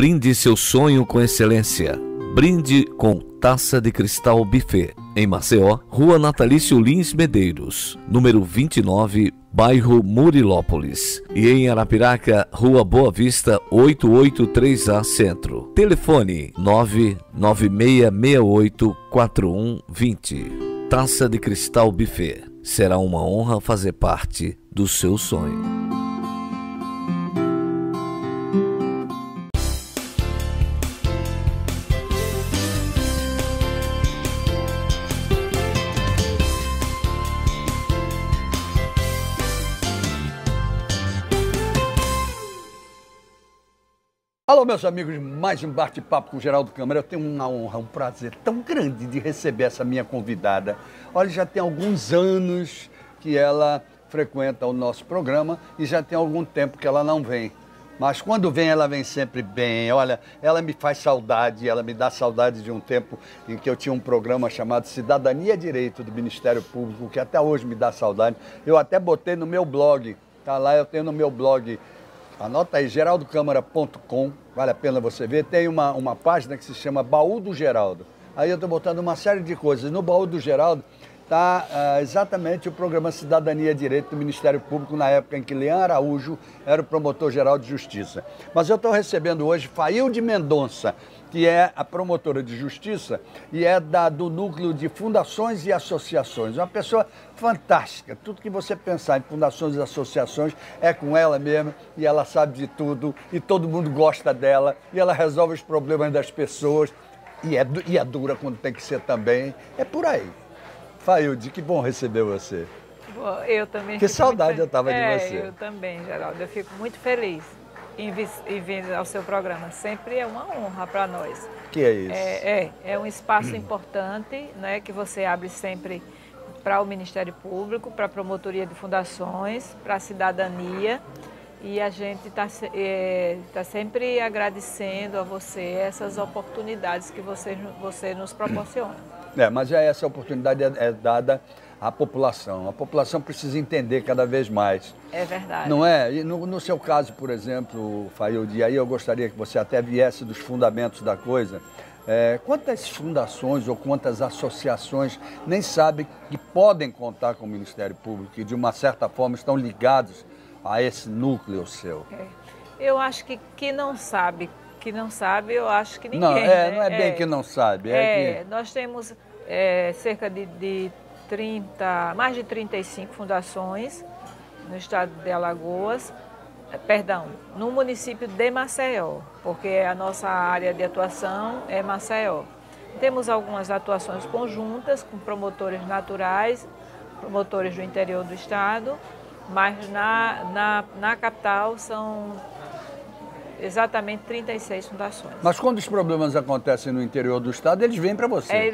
Brinde seu sonho com excelência. Brinde com Taça de Cristal Buffet. Em Maceió, Rua Natalício Lins Medeiros, número 29, bairro Murilópolis. E em Arapiraca, Rua Boa Vista, 883A Centro. Telefone 996684120. Taça de Cristal Buffet. Será uma honra fazer parte do seu sonho. Alô, meus amigos, mais um bate-papo com o Geraldo Câmara. Eu tenho uma honra, um prazer tão grande de receber essa minha convidada. Olha, já tem alguns anos que ela frequenta o nosso programa e já tem algum tempo que ela não vem. Mas quando vem, ela vem sempre bem. Olha, ela me faz saudade, ela me dá saudade de um tempo em que eu tinha um programa chamado Cidadania e Direito do Ministério Público, que até hoje me dá saudade. Eu até botei no meu blog, tá lá, eu tenho no meu blog. Anota aí, geraldocâmara.com, vale a pena você ver. Tem uma página que se chama Baú do Geraldo. Aí eu estou botando uma série de coisas. No Baú do Geraldo está exatamente o programa Cidadania e Direito do Ministério Público, na época em que Leão Araújo era o promotor-geral de Justiça. Mas eu estou recebendo hoje Failde Mendonça, que é a promotora de Justiça e é do Núcleo de Fundações e Associações. Uma pessoa fantástica. Tudo que você pensar em fundações e associações é com ela mesma, e ela sabe de tudo, e todo mundo gosta dela, e ela resolve os problemas das pessoas, e é dura quando tem que ser também. É por aí. Failde, que bom receber você. Eu também. Que saudade eu estava de você. Eu também, Geraldo. Eu fico muito feliz em vir ao seu programa. Sempre é uma honra para nós. Que é isso? É um espaço importante, né, que você abre sempre para o Ministério Público, para a Promotoria de Fundações, para a cidadania. E a gente está sempre agradecendo a você essas oportunidades que você nos proporciona. Mas essa oportunidade é dada à população. A população precisa entender cada vez mais. É verdade. Não é? E no seu caso, por exemplo, Failde, aí eu gostaria que você até viesse dos fundamentos da coisa. Quantas fundações ou quantas associações nem sabem que podem contar com o Ministério Público e de uma certa forma estão ligados a esse núcleo seu? Eu acho que não sabe. Que não sabe, eu acho que ninguém. Não, né? Não é bem que não sabe. Nós temos cerca de 30, mais de 35 fundações no estado de Alagoas, no município de Maceió, porque a nossa área de atuação é Maceió. Temos algumas atuações conjuntas com promotores naturais, promotores do interior do estado, mas na capital são exatamente 36 fundações. Mas quando os problemas acontecem no interior do estado, eles vêm para você?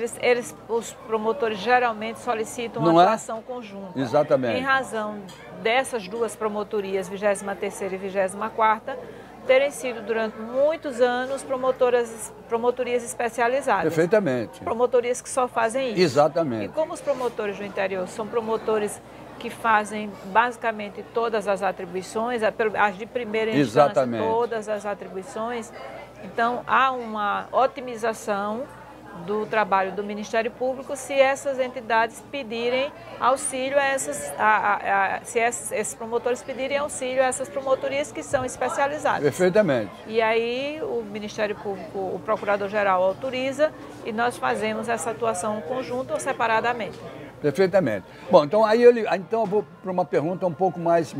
Os promotores geralmente solicitam uma atuação conjunta. Exatamente. Em razão dessas duas promotorias, 23ª e 24ª, terem sido durante muitos anos promotorias especializadas. Perfeitamente. Promotorias que só fazem isso. Exatamente. E como os promotores do interior são promotores que fazem basicamente todas as atribuições, as de primeira instância, exatamente, todas as atribuições. Então, há uma otimização do trabalho do Ministério Público se essas entidades pedirem auxílio se esses promotores pedirem auxílio a essas promotorias que são especializadas. Perfeitamente. E aí o Ministério Público, o Procurador-Geral autoriza e nós fazemos essa atuação conjunta ou separadamente. Perfeitamente. Bom, então eu vou para uma pergunta um pouco mais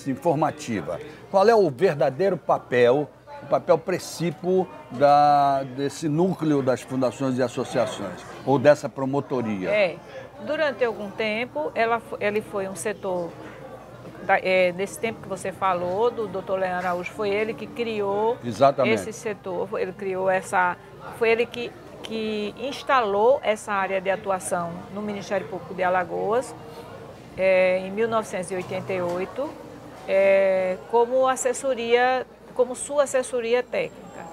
informativa. Qual é o verdadeiro papel, o papel precípio desse núcleo das fundações e associações, ou dessa promotoria? Durante algum tempo, ele foi um setor, nesse tempo que você falou, do Dr. Leão Araújo, foi ele que criou esse setor, foi ele que instalou essa área de atuação no Ministério Público de Alagoas em 1988 como sua assessoria técnica.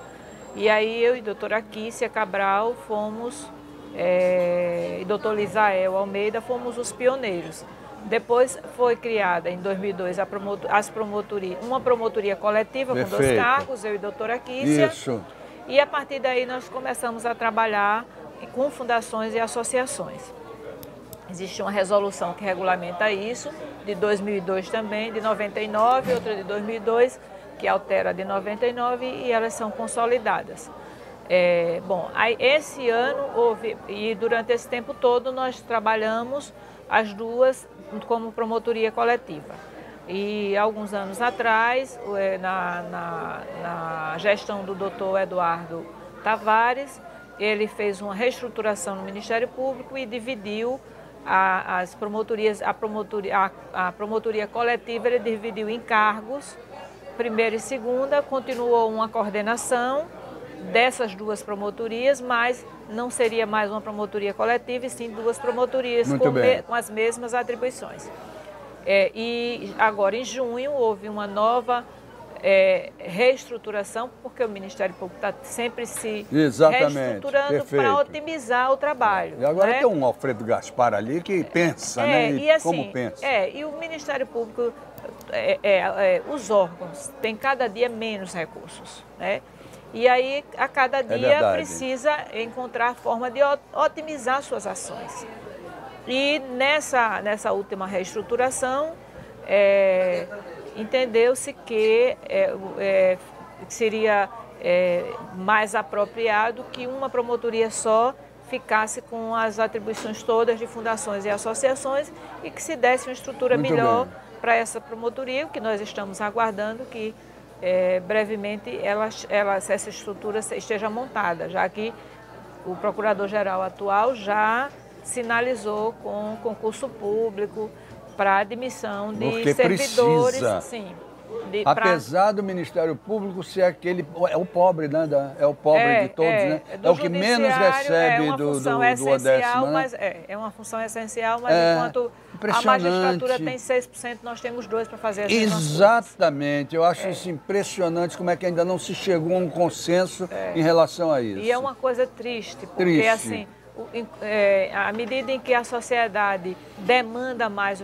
E aí eu e a doutora Kícia Cabral fomos, e doutor Lisael Almeida, fomos os pioneiros. Depois foi criada, em 2002, uma promotoria coletiva com 2 cargos, eu e a doutora Kícia. Isso. E a partir daí nós começamos a trabalhar com fundações e associações. Existe uma resolução que regulamenta isso, de 2002 também, de 99, outra de 2002, que altera de 99 e elas são consolidadas. Bom, aí esse ano houve, e durante esse tempo todo nós trabalhamos as duas como promotoria coletiva. E alguns anos atrás, na gestão do doutor Eduardo Tavares, ele fez uma reestruturação no Ministério Público e dividiu as promotorias, a promotoria coletiva ele dividiu em cargos, primeira e segunda, continuou uma coordenação dessas duas promotorias, mas não seria mais uma promotoria coletiva, e sim 2 promotorias com as mesmas atribuições. E agora, em junho, houve uma nova reestruturação, porque o Ministério Público está sempre se reestruturando para otimizar o trabalho. E agora né? tem um Alfredo Gaspar ali que pensa, né? E assim, como pensa. E o Ministério Público, os órgãos têm cada dia menos recursos, né? E aí, a cada dia precisa encontrar forma de otimizar suas ações. E nessa última reestruturação, entendeu-se que seria mais apropriado que uma promotoria só ficasse com as atribuições todas de fundações e associações e que se desse uma estrutura melhor para essa promotoria, o que nós estamos aguardando que brevemente essa estrutura esteja montada, já que o Procurador-Geral atual já sinalizou com concurso público para admissão de servidores. Sim. Apesar do Ministério Público ser aquele, o pobre, né? É o pobre de todos, né? É o que menos recebe do Odécimo, né? Mas é uma função essencial, mas enquanto a magistratura tem 6%, nós temos 2% para fazer as Exatamente. Eu acho isso impressionante, como é que ainda não se chegou a um consenso em relação a isso. E é uma coisa triste, porque assim, à medida em que a sociedade demanda mais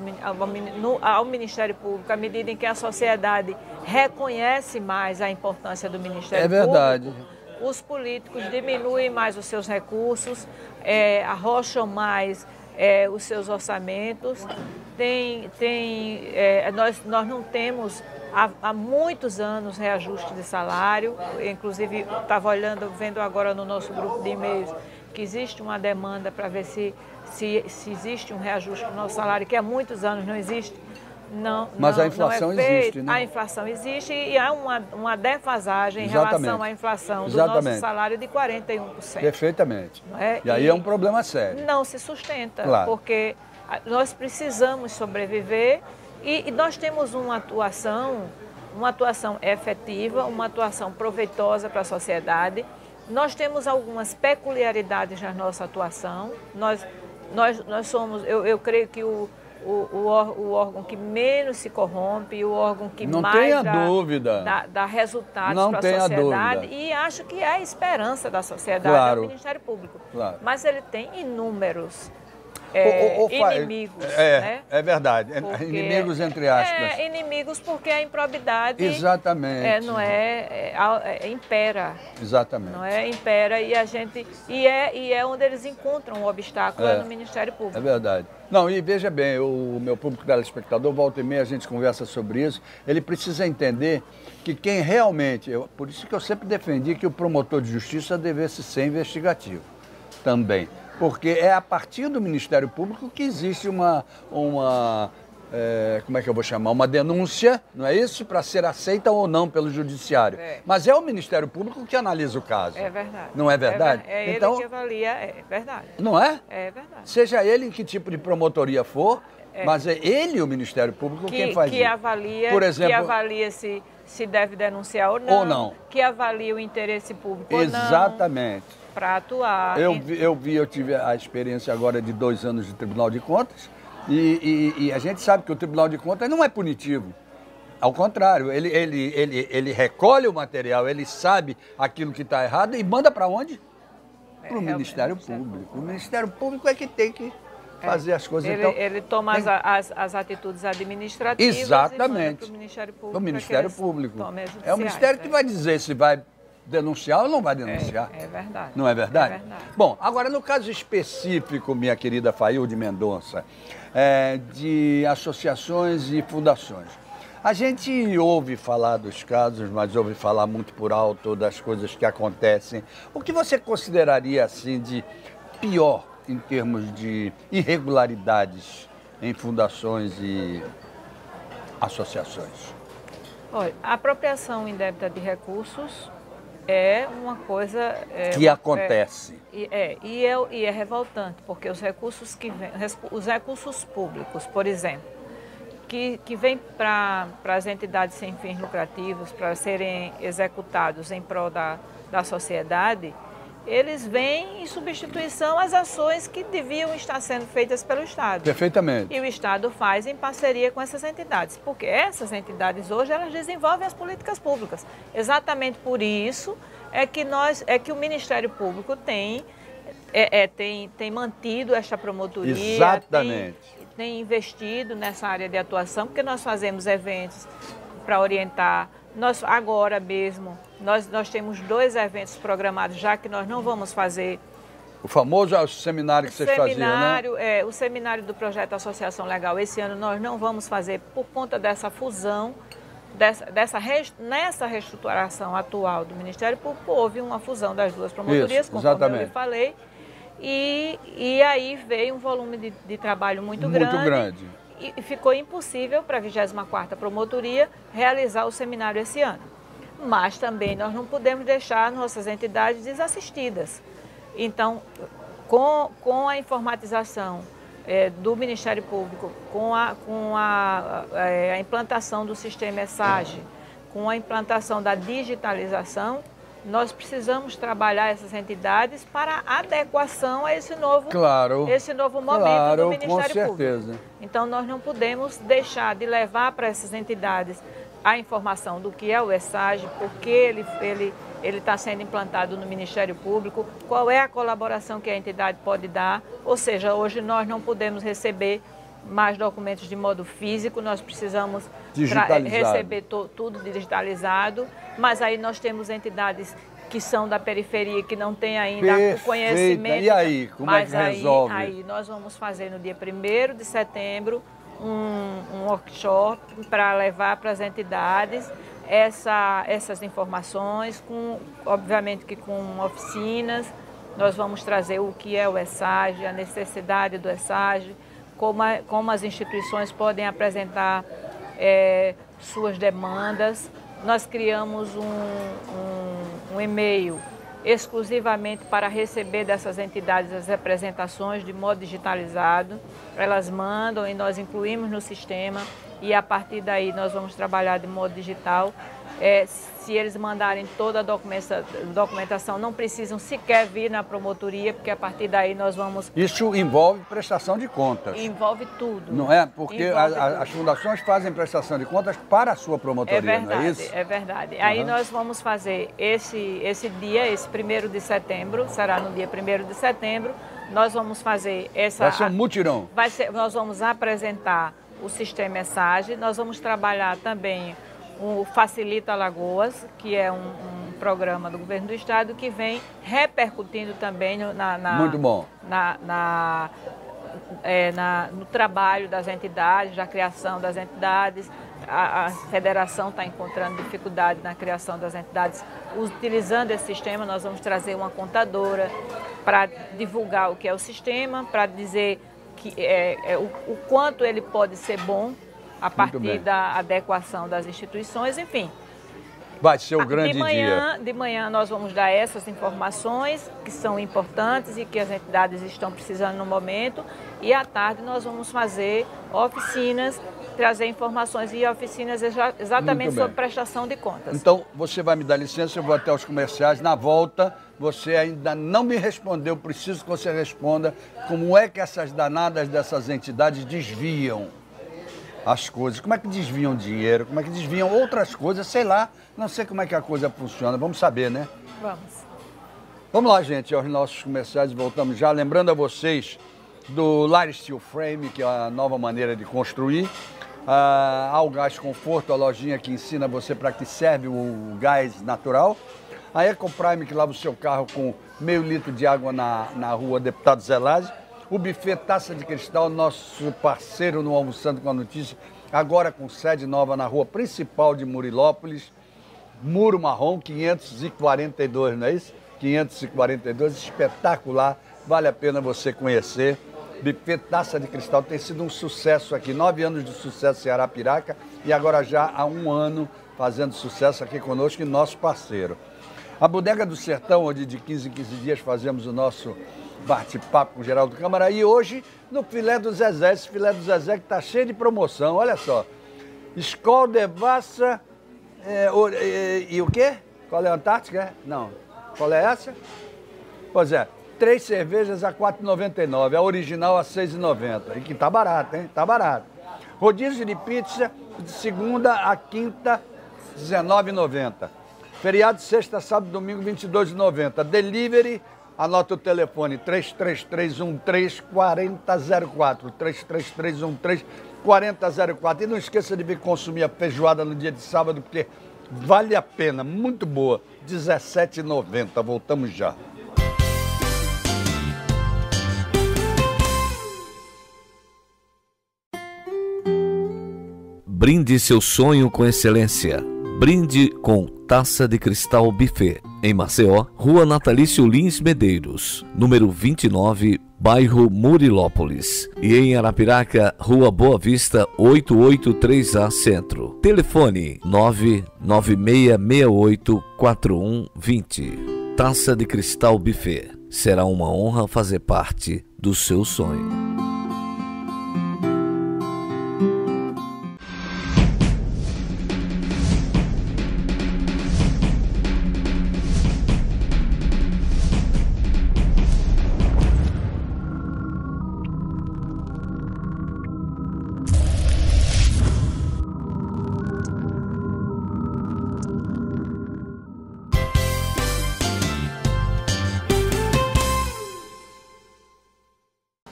ao Ministério Público, à medida em que a sociedade reconhece mais a importância do Ministério Público, os políticos diminuem mais os seus recursos, arrocham mais os seus orçamentos. Nós não temos há muitos anos reajuste de salário, inclusive estava vendo agora no nosso grupo de e-mails que existe uma demanda para ver se existe um reajuste do nosso salário, que há muitos anos não existe. Mas a inflação existe, né? A inflação existe e há uma defasagem em relação à inflação do nosso salário de 41%. Perfeitamente. E aí é um problema sério. Não se sustenta, porque nós precisamos sobreviver e nós temos uma atuação efetiva, uma atuação proveitosa para a sociedade. Nós temos algumas peculiaridades na nossa atuação. Nós somos, eu creio que o órgão que menos se corrompe, o órgão que mais dá resultados para a sociedade. E acho que é a esperança da sociedade, é o Ministério Público. Mas ele tem inúmeros inimigos. É verdade, inimigos entre aspas. Inimigos porque a improbidade impera. Exatamente. Não é? Impera e é onde eles encontram o obstáculo no Ministério Público. É verdade. Não, e veja bem, o meu público telespectador, volta e meia a gente conversa sobre isso, ele precisa entender que quem realmente, por isso que eu sempre defendi que o promotor de justiça devesse ser investigativo também. Porque é a partir do Ministério Público que existe como é que eu vou chamar? Uma denúncia, não é isso? Para ser aceita ou não pelo Judiciário. Mas é o Ministério Público que analisa o caso. É verdade. Não é verdade? Ele que avalia, é verdade. Não é? É verdade. Seja ele em que tipo de promotoria for, mas é ele, o Ministério Público, quem faz isso. Avalia, por exemplo, que avalia se deve denunciar ou não. Que avalia o interesse público ou não. Exatamente. Para atuar. Eu tive a experiência agora de 2 anos de Tribunal de Contas e a gente sabe que o Tribunal de Contas não é punitivo. Ao contrário, ele recolhe o material, ele sabe aquilo que está errado e manda para onde? Para o Ministério Público. O Ministério Público é que tem que fazer as coisas. Ele toma as atitudes administrativas. Exatamente. E manda para o Ministério Público. É o Ministério que vai dizer se vai denunciar ou não vai denunciar. É verdade. Não é verdade? É verdade. Bom, agora no caso específico, minha querida Failde Mendonça, de associações e fundações. A gente ouve falar dos casos, mas ouve falar muito por alto das coisas que acontecem. O que você consideraria assim de pior em termos de irregularidades em fundações e associações? Olha, a apropriação indébita de recursos é uma coisa... que acontece. E é revoltante, porque os recursos os recursos públicos, por exemplo, que vêm para as entidades sem fins lucrativos, para serem executados em prol da sociedade, eles vêm em substituição às ações que deviam estar sendo feitas pelo Estado. Perfeitamente. E o Estado faz em parceria com essas entidades, porque essas entidades hoje elas desenvolvem as políticas públicas. Exatamente por isso é que o Ministério Público tem mantido esta promotoria. Exatamente. Tem investido nessa área de atuação, porque nós fazemos eventos para orientar. Agora mesmo, nós temos 2 eventos programados, já que nós não vamos fazer... O famoso seminário que vocês faziam, né? O seminário do Projeto Associação Legal. Esse ano nós não vamos fazer por conta dessa fusão, nessa reestruturação atual do Ministério Público, houve uma fusão das 2 promotorias, conforme eu lhe falei. E aí veio um volume de trabalho muito grande. E ficou impossível para a 24ª Promotoria realizar o seminário esse ano. Mas também nós não podemos deixar nossas entidades desassistidas. Então, com a informatização do Ministério Público, com a implantação do sistema ESAGE, com a implantação da digitalização, nós precisamos trabalhar essas entidades para adequação a esse novo momento do Ministério Público. Então, nós não podemos deixar de levar para essas entidades a informação do que é o ESAGE, por que ele está sendo implantado no Ministério Público, qual é a colaboração que a entidade pode dar. Ou seja, hoje nós não podemos receber mais documentos de modo físico, nós precisamos receber tudo digitalizado, mas aí nós temos entidades que são da periferia, que não têm ainda o conhecimento. E aí, como é que resolve? Aí nós vamos fazer no dia 1º de setembro um workshop para levar para as entidades essas informações, obviamente que com oficinas. Nós vamos trazer o que é o ESAGE, a necessidade do ESAGE, como as instituições podem apresentar suas demandas. Nós criamos um e-mail exclusivamente para receber dessas entidades as representações de modo digitalizado. Elas mandam e nós incluímos no sistema e a partir daí nós vamos trabalhar de modo digital. Se eles mandarem toda a documentação, não precisam sequer vir na promotoria, porque a partir daí nós vamos... Isso envolve prestação de contas. Envolve tudo. Não é? Porque as fundações fazem prestação de contas para a sua promotoria, verdade, não é isso? É verdade. Aí nós vamos fazer esse dia, esse 1º de setembro, será no dia 1º de setembro, nós vamos fazer essa... Vai ser um mutirão. Nós vamos apresentar o sistema ESAGE, nós vamos trabalhar também o Facilita Alagoas, que é um programa do Governo do Estado que vem repercutindo também Muito bom. No trabalho das entidades, da criação das entidades. A federação está encontrando dificuldade na criação das entidades. Utilizando esse sistema, nós vamos trazer uma contadora para divulgar o que é o sistema, para dizer que o quanto ele pode ser bom a partir da adequação das instituições, enfim. Vai ser um grande dia. De manhã nós vamos dar essas informações que são importantes e que as entidades estão precisando no momento. E à tarde nós vamos fazer oficinas, trazer informações e oficinas exatamente sobre prestação de contas. Então, você vai me dar licença, eu vou até os comerciais. Na volta, você ainda não me respondeu, preciso que você responda como é que essas danadas dessas entidades desviam as coisas, como é que desviam dinheiro, como é que desviam outras coisas, sei lá, não sei como é que a coisa funciona, vamos saber, né? Vamos. Vamos lá, gente, aos nossos comerciais, voltamos já. Lembrando a vocês do Light Steel Frame, que é a nova maneira de construir, ao Gás Conforto, a lojinha que ensina você para que serve o gás natural. A Ecoprime, que lava o seu carro com meio litro de água na rua Deputado Zelazzi. O buffet Taça de Cristal, nosso parceiro no Almoçando com a Notícia, agora com sede nova na rua principal de Murilópolis. Muro Marrom, 542, não é isso? 542, espetacular, vale a pena você conhecer. Buffet Taça de Cristal tem sido um sucesso aqui, 9 anos de sucesso em Arapiraca e agora já há 1 ano fazendo sucesso aqui conosco e nosso parceiro. A Bodega do Sertão, onde de 15 em 15 dias fazemos o nosso bate-papo com o Geraldo Câmara, e hoje no Filé do Zezé, esse Filé do Zezé que está cheio de promoção, olha só. Skol Devassa e o quê? Qual é a Antártica? Não. Qual é essa? Pois é. 3 cervejas a R$ 4,99, a original a R$ 6,90. E que tá barato, hein? Tá barato. Rodízio de pizza de segunda a quinta, R$ 19,90. Feriado de sexta, sábado e domingo, R$ 22,90. Delivery, anota o telefone, 33313-4004. 33313-4004. E não esqueça de vir consumir a feijoada no dia de sábado, porque vale a pena, muito boa. R$ 17,90. Voltamos já. Brinde seu sonho com excelência. Brinde com Taça de Cristal Buffet. Em Maceió, Rua Natalício Lins Medeiros, número 29, bairro Murilópolis. E em Arapiraca, Rua Boa Vista, 883A Centro. Telefone 996684120. Taça de Cristal Buffet. Será uma honra fazer parte do seu sonho.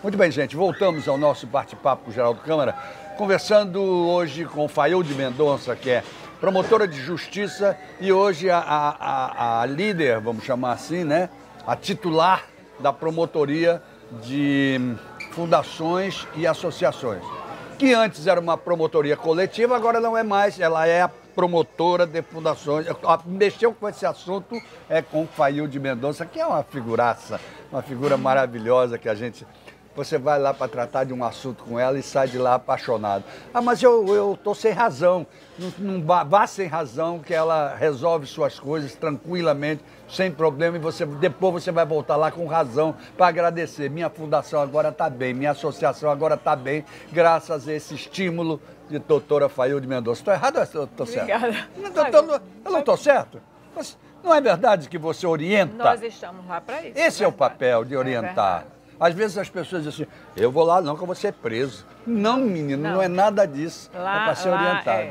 Muito bem, gente, voltamos ao nosso bate-papo com o Geraldo Câmara, conversando hoje com Failde Mendonça, que é promotora de justiça e hoje a líder, vamos chamar assim, né? A titular da promotoria de fundações e associações, que antes era uma promotoria coletiva, agora não é mais, ela é a promotora de fundações. Mexeu com esse assunto com Failde Mendonça, que é uma figuraça, uma figura maravilhosa que a gente... Você vai lá para tratar de um assunto com ela e sai de lá apaixonado. Ah, mas eu estou sem razão. Não vá sem razão, que ela resolve suas coisas tranquilamente, sem problema, e depois você vai voltar lá com razão para agradecer. Minha fundação agora está bem, minha associação agora está bem, graças a esse estímulo de doutora Failde Mendonça. Estou errado ou estou certo? Obrigada. Eu não estou certo? Mas não é verdade que você orienta? Nós estamos lá para isso. Esse é o papel de orientar. Às vezes as pessoas dizem assim, eu vou lá não que eu vou ser preso. Não, menino, não é nada disso. Lá, é para ser orientado.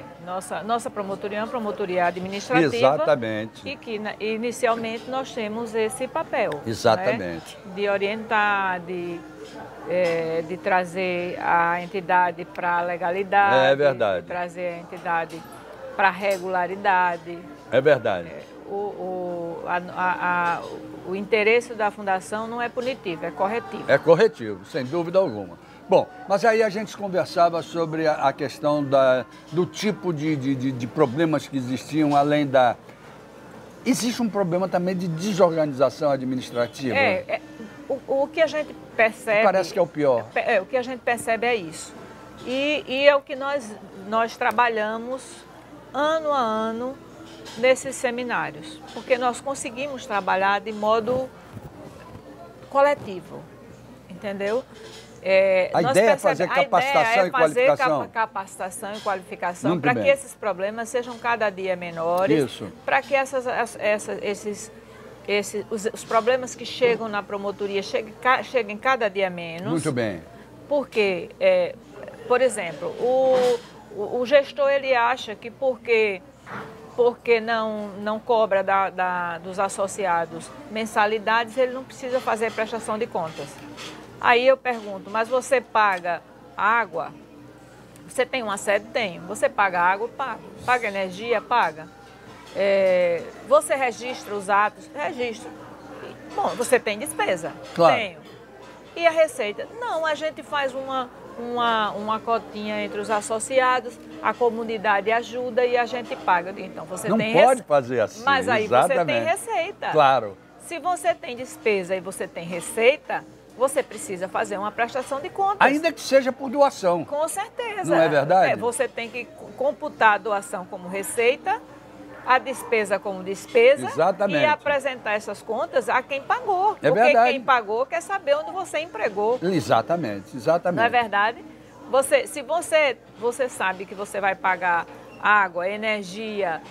Nossa promotoria é uma promotoria administrativa. Exatamente. E que inicialmente nós temos esse papel. Exatamente. Né? De orientar, de trazer a entidade para a legalidade. É verdade. De trazer a entidade para a regularidade. É verdade. O interesse da fundação não é punitivo, é corretivo. É corretivo, sem dúvida alguma. Bom, mas aí a gente conversava sobre a questão do tipo de problemas que existiam, além da... Existe um problema também de desorganização administrativa? O que a gente percebe... Parece que é o pior. O que a gente percebe é isso. E é o que nós trabalhamos ano a ano nesses seminários, porque nós conseguimos trabalhar de modo coletivo, entendeu? A ideia é fazer capacitação e qualificação. Capacitação e qualificação para que esses problemas sejam cada dia menores, para que os problemas que chegam na promotoria cheguem cada dia menos. Muito bem. Porque, por exemplo, o gestor ele acha que porque não cobra dos associados mensalidades, ele não precisa fazer prestação de contas. Aí eu pergunto, mas você paga água? Você tem uma sede? Tenho. Você paga água? Paga. Paga energia? Paga. Você registra os atos? Registro. Bom, você tem despesa? Claro. Tenho. E a receita? Não, a gente faz uma cotinha entre os associados, a comunidade ajuda e a gente paga. Então você não tem pode fazer assim. Mas aí exatamente. você tem receita. Claro. Se você tem despesa e você tem receita, você precisa fazer uma prestação de contas. Ainda que seja por doação. Com certeza. Não é verdade? Você tem que computar a doação como receita, a despesa como despesa. Exatamente. E apresentar essas contas a quem pagou. É porque verdade. quem pagou quer saber onde você empregou. Exatamente, exatamente. Não é verdade? Se você sabe que você vai pagar água, energia,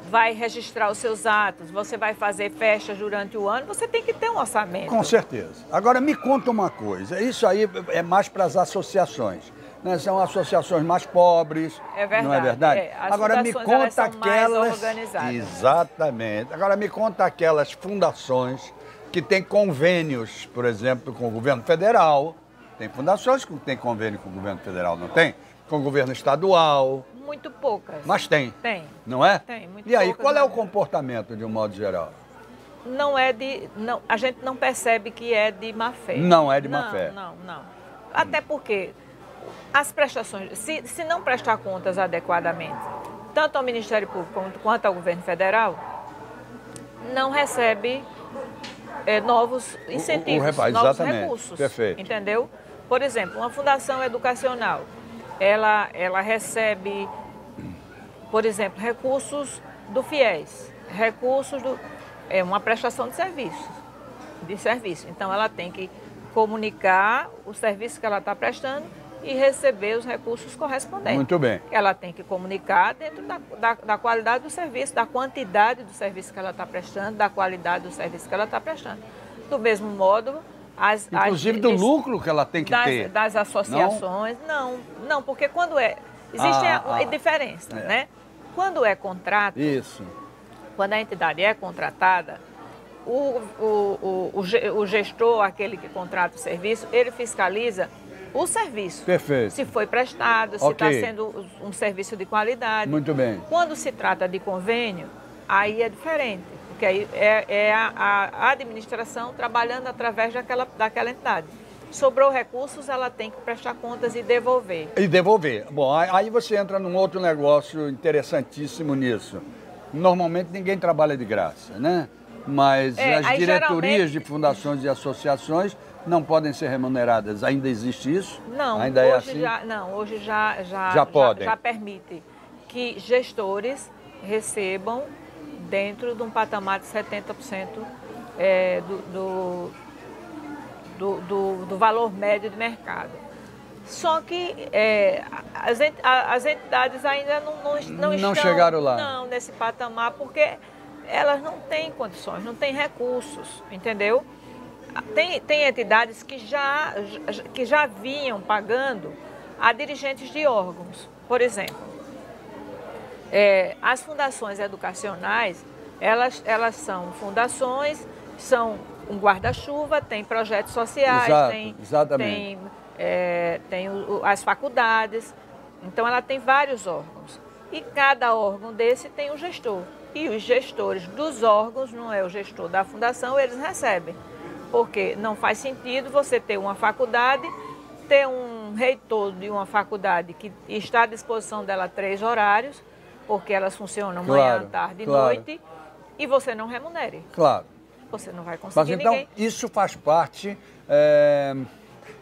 vai registrar os seus atos, você vai fazer festas durante o ano, você tem que ter um orçamento. Com certeza. Agora, me conta uma coisa, isso aí é mais para as associações, né? São associações mais pobres, é verdade, não é verdade? As Agora, me conta aquelas... mais organizadas. Exatamente. Agora, me conta aquelas fundações que têm convênios, por exemplo, com o governo federal. Tem fundações que têm convênio com o governo federal, não tem? Com o governo estadual. Muito poucas. Mas tem. Tem. Não é? Tem, muito E aí, poucas, qual é o né? comportamento de um modo geral? A gente não percebe que é de má fé. Não é de má fé. Não. Até porque as prestações, se não prestar contas adequadamente, tanto ao Ministério Público quanto ao governo federal, não recebe novos incentivos, novos exatamente. recursos. Perfeito. Entendeu? Por exemplo, uma fundação educacional, ela recebe, por exemplo, recursos do FIES, recursos uma prestação de serviço. Então, ela tem que comunicar o serviço que ela está prestando e receber os recursos correspondentes. Muito bem. Ela tem que comunicar dentro da qualidade do serviço, da quantidade do serviço que ela está prestando, da qualidade do serviço que ela está prestando. Do mesmo modo, inclusive do lucro que ela tem que ter. Das associações, não, porque quando existe diferença, né? Quando é contrato, isso. Quando a entidade é contratada, o gestor, aquele que contrata o serviço, ele fiscaliza o serviço. Perfeito. Se foi prestado, se está sendo um serviço de qualidade. Muito bem. Quando se trata de convênio, aí é diferente, porque aí é a administração trabalhando através daquela entidade. Sobrou recursos, ela tem que prestar contas e devolver. Bom, aí você entra num outro negócio interessantíssimo nisso. Normalmente ninguém trabalha de graça, né? Mas as diretorias de fundações e associações não podem ser remuneradas. Ainda existe isso? Não, ainda hoje é assim? hoje já podem. Já permite que gestores recebam dentro de um patamar de 70% do valor médio de mercado. Só que as entidades ainda não estão chegaram lá. Não, nesse patamar, porque elas não têm condições, não têm recursos, entendeu? Tem entidades que já vinham pagando a dirigentes de órgãos. Por exemplo, as fundações educacionais, elas são fundações, são um guarda-chuva, tem projetos sociais, exatamente. tem as faculdades, então ela tem vários órgãos. E cada órgão desse tem um gestor. E os gestores dos órgãos, não é o gestor da fundação, eles recebem. Porque não faz sentido você ter uma faculdade, ter um reitor de uma faculdade que está à disposição dela 3 horários, porque elas funcionam manhã, tarde e noite, e você não remunere. Claro. Você não vai conseguir Mas então, ninguém. isso faz parte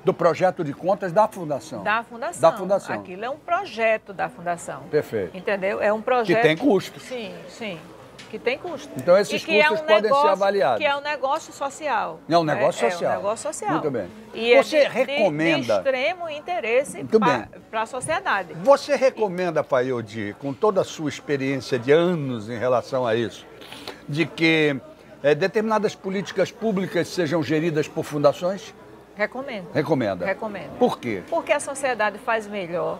do projeto de contas da fundação? Da fundação. Da fundação. Aquilo é um projeto da fundação. Perfeito. Entendeu? É um projeto... Que tem custo. Sim. Que tem custo. Então, esses custos podem ser avaliados. Que é um negócio social. É um negócio social. É um negócio social. Muito bem. E você recomenda... de extremo interesse para a sociedade. Você recomenda, Failde, com toda a sua experiência de anos em relação a isso, de que determinadas políticas públicas sejam geridas por fundações? Recomendo. Recomenda? Recomendo. Por quê? Porque a sociedade faz melhor,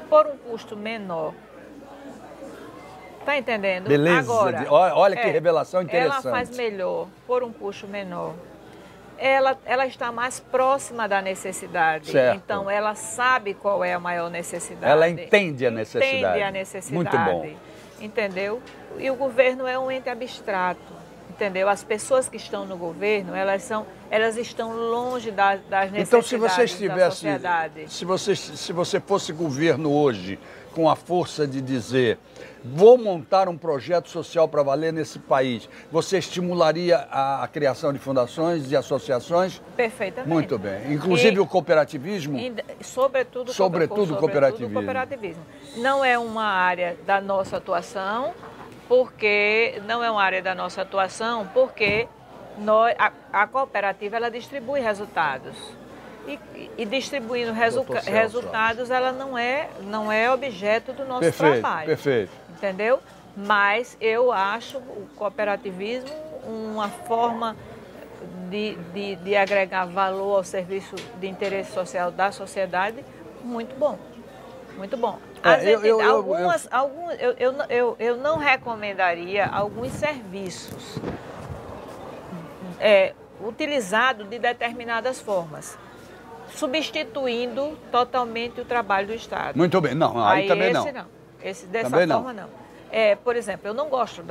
por um custo menor. Está entendendo? Beleza. Agora, olha que revelação interessante. Ela faz melhor, por um custo menor. ela está mais próxima da necessidade. Certo. Então, ela sabe qual é a maior necessidade. Ela entende a necessidade. Entende a necessidade. Muito bom. Entendeu? E o governo é um ente abstrato. Entendeu? As pessoas que estão no governo, elas estão longe das necessidades então, se você da estivesse, sociedade. se você fosse governo hoje, com a força de dizer, vou montar um projeto social para valer nesse país, você estimularia a criação de fundações e associações? Perfeitamente. Muito bem. Inclusive o cooperativismo? Sobretudo o cooperativismo. Não é uma área da nossa atuação, porque a cooperativa ela distribui resultados. E distribuindo resultados, ela não é objeto do nosso trabalho. Perfeito. Entendeu? Mas eu acho o cooperativismo uma forma de agregar valor ao serviço de interesse social da sociedade muito bom. Muito bom. Eu não recomendaria alguns serviços utilizados de determinadas formas, substituindo totalmente o trabalho do Estado. Muito bem. Não, aí também não. Dessa também forma não. Por exemplo, eu não gosto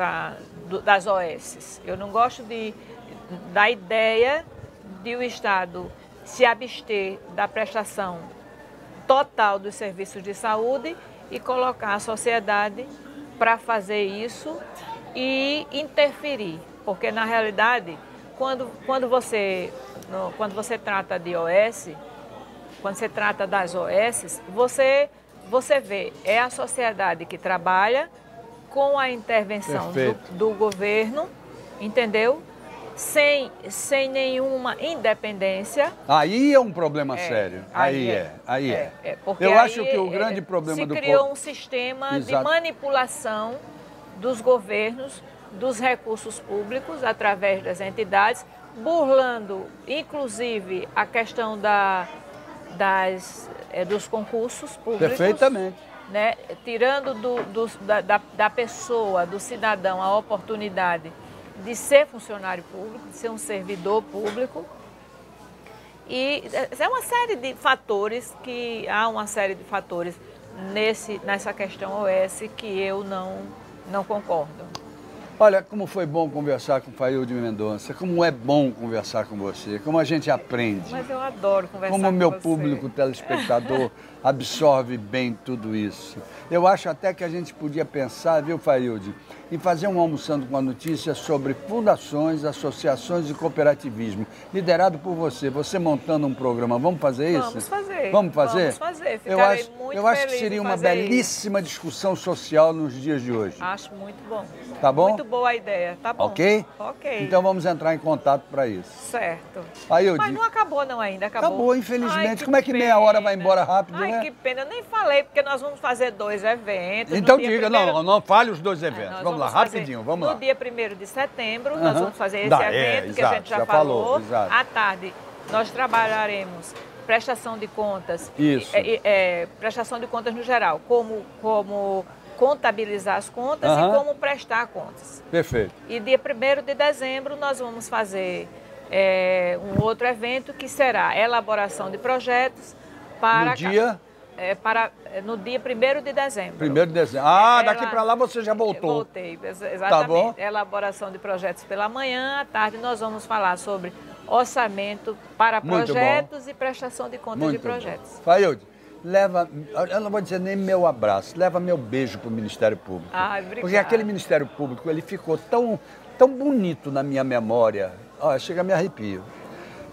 das OS. Eu não gosto da ideia de o Estado se abster da prestação total dos serviços de saúde e colocar a sociedade para fazer isso e interferir. Porque, na realidade, quando você trata de OS, quando você trata das OS, você vê, é a sociedade que trabalha com a intervenção do governo, entendeu? Sem nenhuma independência. Aí é um problema sério. Aí é. Porque eu acho que o grande problema do se criou um sistema de manipulação dos governos, dos recursos públicos, através das entidades, burlando, inclusive, a questão dos concursos públicos. Perfeitamente. Né? Tirando da pessoa, do cidadão, a oportunidade de ser funcionário público, de ser um servidor público. E é uma série de fatores há uma série de fatores nessa questão OS que eu não concordo. Olha, como foi bom conversar com o Failde Mendonça, como é bom conversar com você, como a gente aprende. Mas eu adoro conversar com você. Como o meu público telespectador absorve bem tudo isso. Eu acho até que a gente podia pensar, viu, Failde, em fazer um Almoçando com a Notícia sobre fundações, associações e cooperativismo, liderado por você. Você montando um programa. Vamos fazer isso? Vamos fazer. Vamos fazer? Vamos fazer. Ficarei eu acho que seria uma belíssima discussão social nos dias de hoje. Acho muito bom. Tá bom? Muito boa a ideia, tá bom. Ok? Ok. Então vamos entrar em contato para isso. Certo. Mas não acabou não ainda, acabou. Acabou, infelizmente. Como é que meia hora vai embora rápido, né? Ai, que pena. Eu nem falei, porque nós vamos fazer 2 eventos. Então diga, não fale os 2 eventos. Vamos lá, rapidinho, vamos lá. No dia 1º de setembro, nós vamos fazer esse evento que a gente já falou. Exato. À tarde, nós trabalharemos prestação de contas. Isso. Prestação de contas no geral, como contabilizar as contas e como prestar contas. Perfeito. E dia 1º de dezembro nós vamos fazer um outro evento que será elaboração de projetos para... No dia 1º de dezembro. 1º de dezembro. Daqui para lá você já voltou. Voltei, exatamente. Tá bom? Elaboração de projetos pela manhã, à tarde nós vamos falar sobre orçamento para projetos e prestação de contas de projetos. Failde, eu não vou dizer nem meu abraço, leva meu beijo para o Ministério Público. Obrigada. Porque aquele Ministério Público, ele ficou tão bonito na minha memória, chega a me arrepio,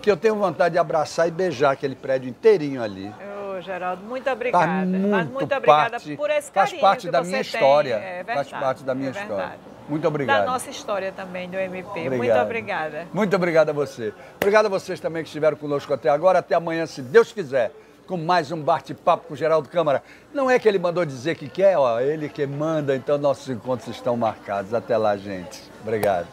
que eu tenho vontade de abraçar e beijar aquele prédio inteirinho ali. Geraldo, muito obrigada. Muito obrigada por esse carinho faz parte da minha história. Verdade, faz parte da minha história. Muito obrigado. Da nossa história também, do MP. Obrigado. Muito obrigada. Muito obrigado a você. Obrigado a vocês também que estiveram conosco até agora. Até amanhã, se Deus quiser, com mais um bate-papo com o Geraldo Câmara. Não é que ele mandou dizer que quer, ele que manda, então nossos encontros estão marcados. Até lá, gente. Obrigado.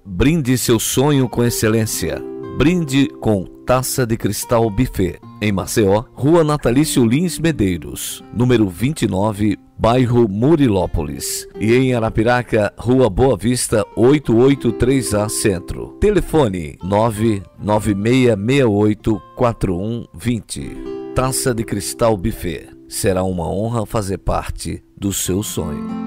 Brinde seu sonho com excelência. Brinde com Taça de Cristal Buffet. Em Maceió, Rua Natalício Lins Medeiros, número 29, bairro Murilópolis. E em Arapiraca, Rua Boa Vista, 883A Centro. Telefone 996684120. Taça de Cristal Buffet. Será uma honra fazer parte do seu sonho.